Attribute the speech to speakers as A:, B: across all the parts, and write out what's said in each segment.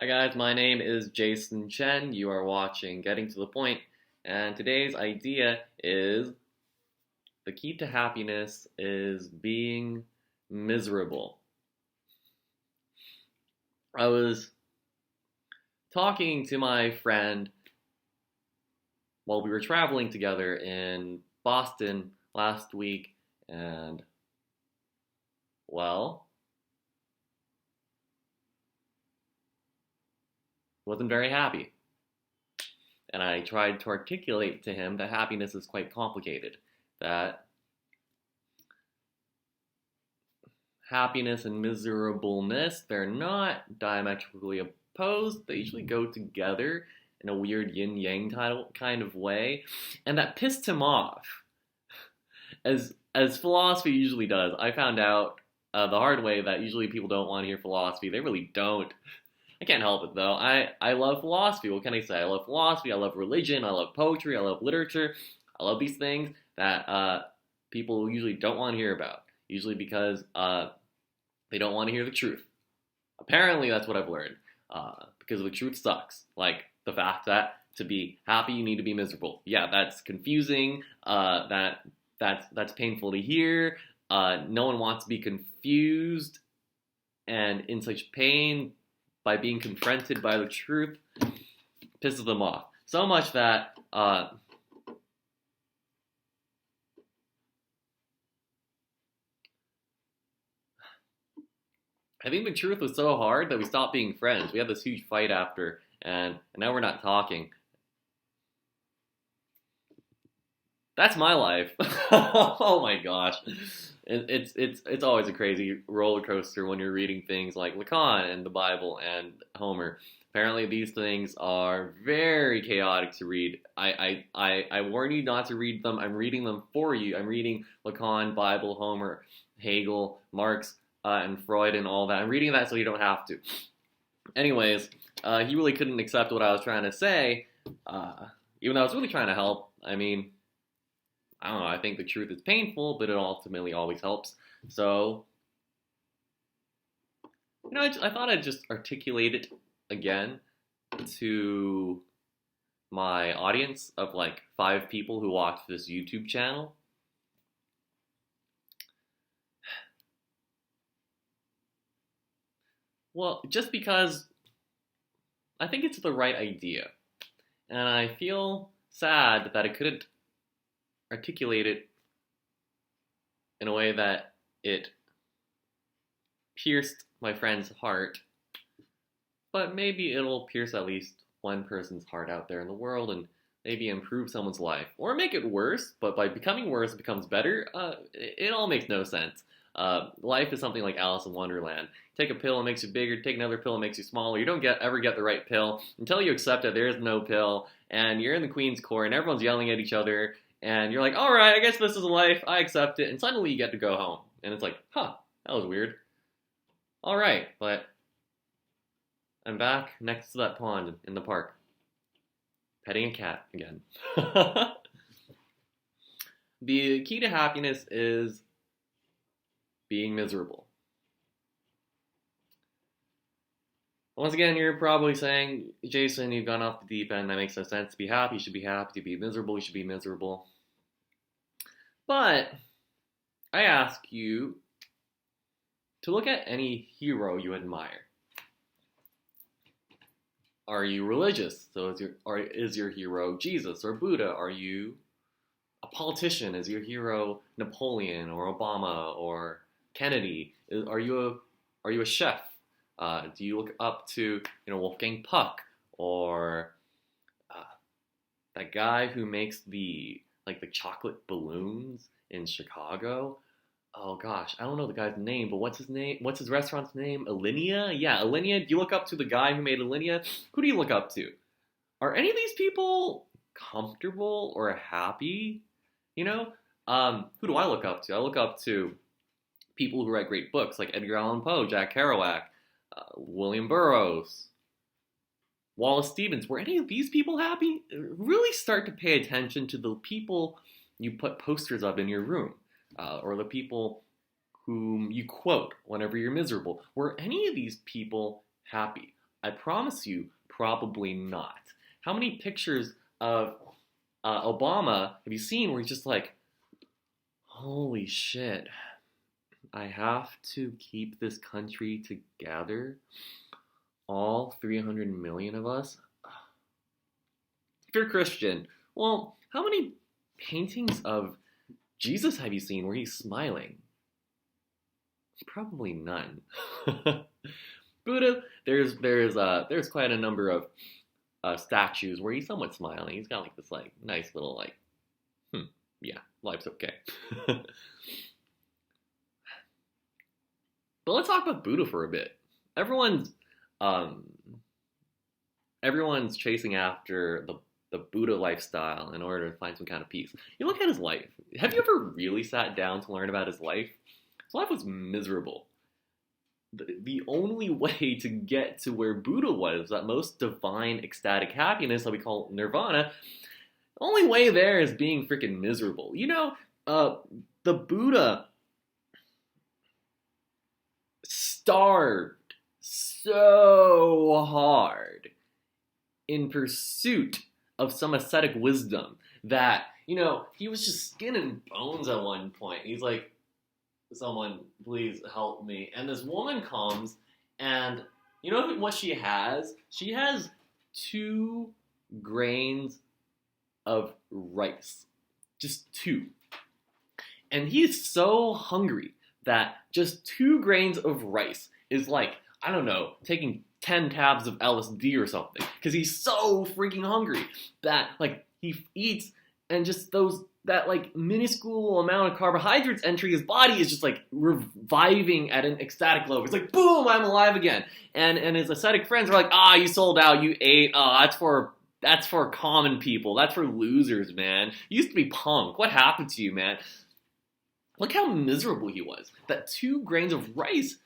A: Hi guys, my name is Jason Chen. You are watching Getting to the Point, and today's idea is the key to happiness is being miserable. I was talking to my friend while we were traveling together in Boston last week, and well, wasn't very happy. And I tried to articulate to him that happiness is quite complicated, that happiness and miserableness, they're not diametrically opposed. They usually go together in a weird yin-yang kind of way. And that pissed him off, as philosophy usually does. I found out the hard way that usually people don't want to hear philosophy. They really don't. I can't help it though. I love philosophy. What can I say? I love philosophy. I love religion. I love poetry. I love literature. I love these things that people usually don't want to hear about. Usually because they don't want to hear the truth. Apparently, that's what I've learned. Because the truth sucks. Like the fact that to be happy, you need to be miserable. Yeah, that's confusing. That's painful to hear. No one wants to be confused and in such pain by being confronted by the truth. Pisses them off. So much that I think the truth was so hard that we stopped being friends. We had this huge fight after, and now we're not talking. That's my life. Oh my gosh. It's always a crazy roller coaster when you're reading things like Lacan and the Bible and Homer. Apparently these things are very chaotic to read. I warn you not to read them. I'm reading them for you. I'm reading Lacan, Bible, Homer, Hegel, Marx, and Freud and all that. I'm reading that so you don't have to. Anyways, he really couldn't accept what I was trying to say, even though I was really trying to help. I mean, I don't know, I think the truth is painful, but it ultimately always helps. So, I thought I'd just articulate it again to my audience of like 5 people who watch this YouTube channel. Well, just because I think it's the right idea. And I feel sad that I couldn't articulate it in a way that it pierced my friend's heart, but maybe it'll pierce at least one person's heart out there in the world and maybe improve someone's life, or make it worse, but by becoming worse it becomes better. It all makes no sense. Life is something like Alice in Wonderland. Take a pill, it makes you bigger. Take another pill, it makes you smaller. You don't ever get the right pill until you accept that there is no pill, and you're in the Queen's Court, and everyone's yelling at each other, and you're like, all right, I guess this is life. I accept it, and suddenly you get to go home, and it's like, huh, that was weird. All right, but I'm back next to that pond in the park, petting a cat again. The key to happiness is being miserable. Once again, you're probably saying, Jason, you've gone off the deep end. That makes no sense. To be happy, you should be happy. To be miserable, you should be miserable. But I ask you to look at any hero you admire. Are you religious? So is your hero Jesus or Buddha? Are you a politician? Is your hero Napoleon or Obama or Kennedy? Are you a chef? Do you look up to Wolfgang Puck or that guy who makes the chocolate balloons in Chicago? Oh gosh, I don't know the guy's name, but what's his name? What's his restaurant's name? Alinea? Yeah, Alinea. Do you look up to the guy who made Alinea? Who do you look up to? Are any of these people comfortable or happy? Who do I look up to? I look up to people who write great books like Edgar Allan Poe, Jack Kerouac, William Burroughs, Wallace Stevens. Were any of these people happy? Really start to pay attention to the people you put posters of in your room, or the people whom you quote whenever you're miserable. Were any of these people happy? I promise you, probably not. How many pictures of Obama have you seen where he's just like, holy shit, I have to keep this country together? All 300 million of us? If you're Christian, well, how many paintings of Jesus have you seen where he's smiling? Probably none. Buddha, there's quite a number of statues where he's somewhat smiling. He's got like this like nice little like, yeah, life's okay. But let's talk about Buddha for a bit. Everyone's chasing after the Buddha lifestyle in order to find some kind of peace. You look at his life. Have you ever really sat down to learn about his life? His life was miserable. The only way to get to where Buddha was, that most divine ecstatic happiness that we call nirvana, the only way there is being freaking miserable. You know, the Buddha starved so hard in pursuit of some ascetic wisdom that, you know, he was just skin and bones at one point. He's like, someone please help me. And this woman comes, and you know what she has? She has 2 grains of rice. Just 2. And he's so hungry that just 2 grains of rice is like, I don't know, taking 10 tabs of LSD or something. Because he's so freaking hungry that, like, he eats, and just that like minuscule amount of carbohydrates entering his body is just like reviving at an ecstatic level. It's like, boom, I'm alive again. And his ascetic friends are like, you sold out, you ate, that's for common people, that's for losers, man. You used to be punk, what happened to you, man? Look how miserable he was. That 2 grains of rice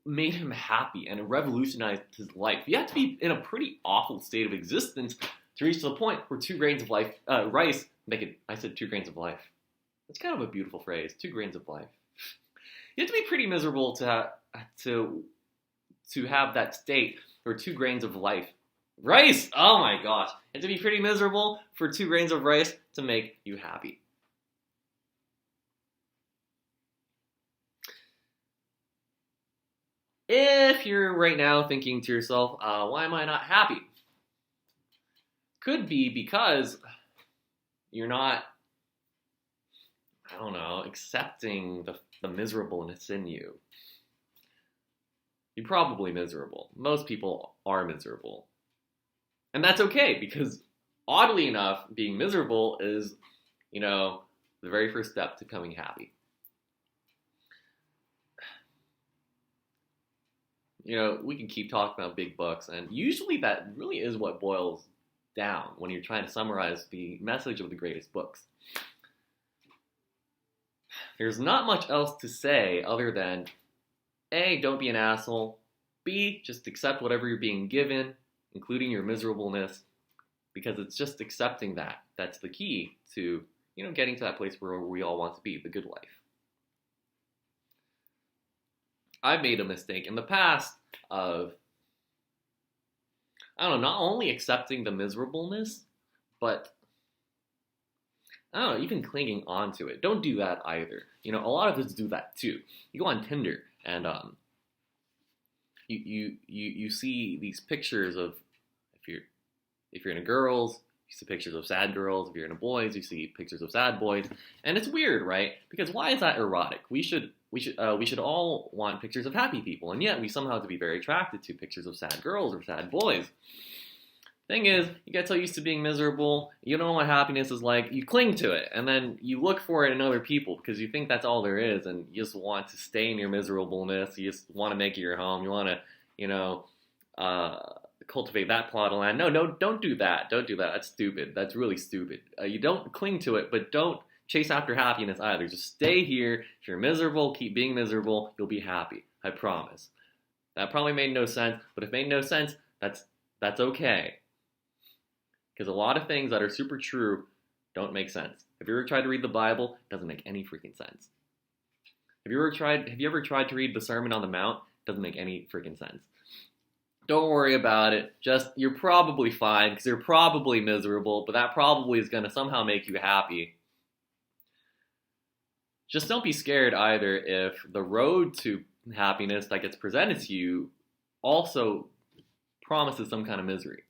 A: made him happy, and it revolutionized his life. You have to be in a pretty awful state of existence to reach to the point where 2 grains of rice make it. I said 2 grains of life. That's kind of a beautiful phrase. 2 grains of life. You have to be pretty miserable to have that state where 2 grains of rice. Oh my gosh! You have to be pretty miserable for 2 grains of rice to make you happy. If you're right now thinking to yourself, why am I not happy? Could be because you're not, I don't know, accepting the miserableness in you. You're probably miserable. Most people are miserable. And that's okay, because oddly enough, being miserable is, you know, the very first step to becoming happy. You know, we can keep talking about big books, and usually that really is what boils down when you're trying to summarize the message of the greatest books. There's not much else to say other than A, don't be an asshole. B, just accept whatever you're being given, including your miserableness, because it's just accepting that. That's the key to, you know, getting to that place where we all want to be, the good life. I've made a mistake in the past of, I don't know, not only accepting the miserableness, but, I don't know, even clinging on to it. Don't do that either. You know, a lot of us do that too. You go on Tinder, and you see these pictures of, if you're into girls, you see pictures of sad girls. If you're into boys, you see pictures of sad boys. And it's weird, right? Because why is that erotic? We should all want pictures of happy people, and yet we somehow have to be very attracted to pictures of sad girls or sad boys. Thing is, you get so used to being miserable, you don't know what happiness is like, you cling to it, and then you look for it in other people because you think that's all there is, and you just want to stay in your miserableness, you just want to make it your home, you want to, you know, cultivate that plot of land. No, don't do that. Don't do that. That's stupid. That's really stupid. You don't cling to it, but don't chase after happiness either. Just stay here. If you're miserable, keep being miserable. You'll be happy. I promise. That probably made no sense, but if it made no sense, that's okay. Because a lot of things that are super true don't make sense. Have you ever tried to read the Bible? It doesn't make any freaking sense. Have you ever tried to read the Sermon on the Mount? It doesn't make any freaking sense. Don't worry about it. Just, you're probably fine because you're probably miserable, but that probably is going to somehow make you happy. Just don't be scared either if the road to happiness that gets presented to you also promises some kind of misery.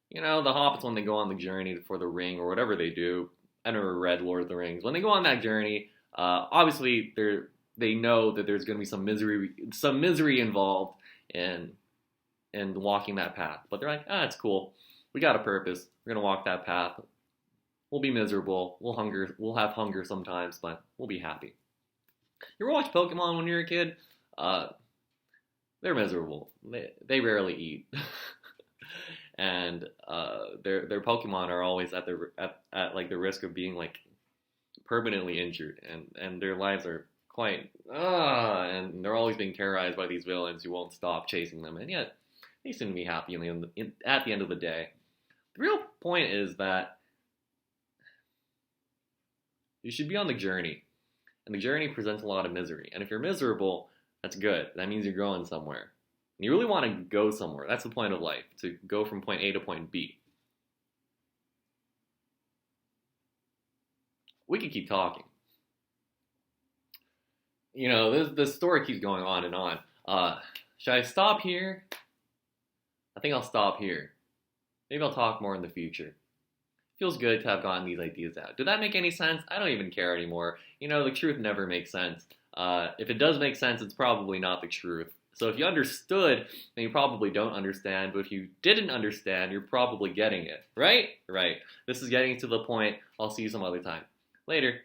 A: You know, the hobbits, when they go on the journey for the ring or whatever they do, I never read Lord of the Rings. When they go on that journey, obviously they know that there's going to be some misery involved in walking that path. But they're like, it's cool. We got a purpose. We're going to walk that path. We'll be miserable. We'll have hunger sometimes, but we'll be happy. You ever watch Pokemon when you're a kid? They're miserable. They rarely eat. And their Pokemon are always at like the risk of being like permanently injured, and their lives are quite and they're always being terrorized by these villains who won't stop chasing them, and yet they seem to be happy at the end of the day. The real point is that you should be on the journey, and the journey presents a lot of misery. And if you're miserable, that's good. That means you're going somewhere. And you really want to go somewhere. That's the point of life, to go from point A to point B. We could keep talking. You know, this story keeps going on and on. Should I stop here? I think I'll stop here. Maybe I'll talk more in the future. Feels good to have gotten these ideas out. Did that make any sense? I don't even care anymore. You know, the truth never makes sense. If it does make sense, it's probably not the truth. So if you understood, then you probably don't understand. But if you didn't understand, you're probably getting it. Right? Right. This is getting to the point. I'll see you some other time. Later.